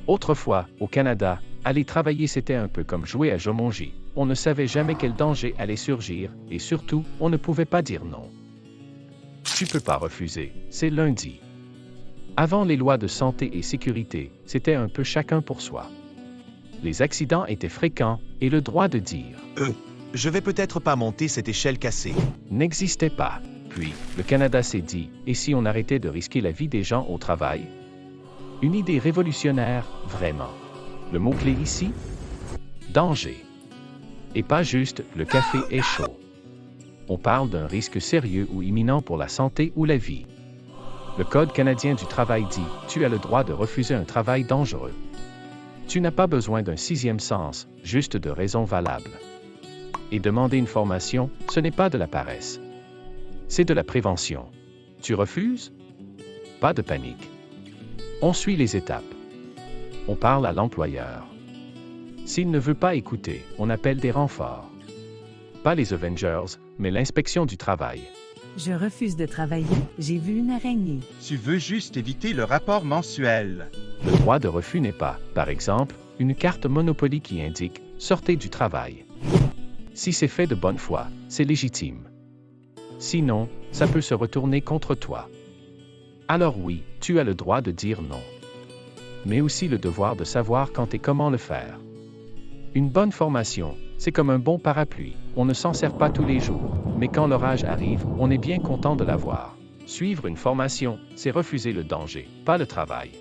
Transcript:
Autrefois, au Canada, aller travailler c'était un peu comme jouer à Jumanji. On ne savait jamais quel danger allait surgir, et surtout, on ne pouvait pas dire non. Tu peux pas refuser, c'est lundi. Avant les lois de santé et sécurité, c'était un peu chacun pour soi. Les accidents étaient fréquents, et le droit de dire « Je vais peut-être pas monter cette échelle cassée » n'existait pas. Puis, le Canada s'est dit, et si on arrêtait de risquer la vie des gens au travail? Une idée révolutionnaire, vraiment. Le mot-clé ici? Danger. Et pas juste, le café est chaud. On parle d'un risque sérieux ou imminent pour la santé ou la vie. Le Code canadien du travail dit, tu as le droit de refuser un travail dangereux. Tu n'as pas besoin d'un sixième sens, juste de raisons valables. Et demander une formation, ce n'est pas de la paresse. C'est de la prévention. Tu refuses? Pas de panique. On suit les étapes. On parle à l'employeur. S'il ne veut pas écouter, on appelle des renforts. Pas les Avengers, mais l'inspection du travail. Je refuse de travailler, j'ai vu une araignée. Tu veux juste éviter le rapport mensuel. Le droit de refus n'est pas, par exemple, une carte Monopoly qui indique « sortez du travail ». Si c'est fait de bonne foi, c'est légitime. Sinon, ça peut se retourner contre toi. Alors oui, tu as le droit de dire non. Mais aussi le devoir de savoir quand et comment le faire. Une bonne formation, c'est comme un bon parapluie. On ne s'en sert pas tous les jours, mais quand l'orage arrive, on est bien content de l'avoir. Suivre une formation, c'est refuser le danger, pas le travail.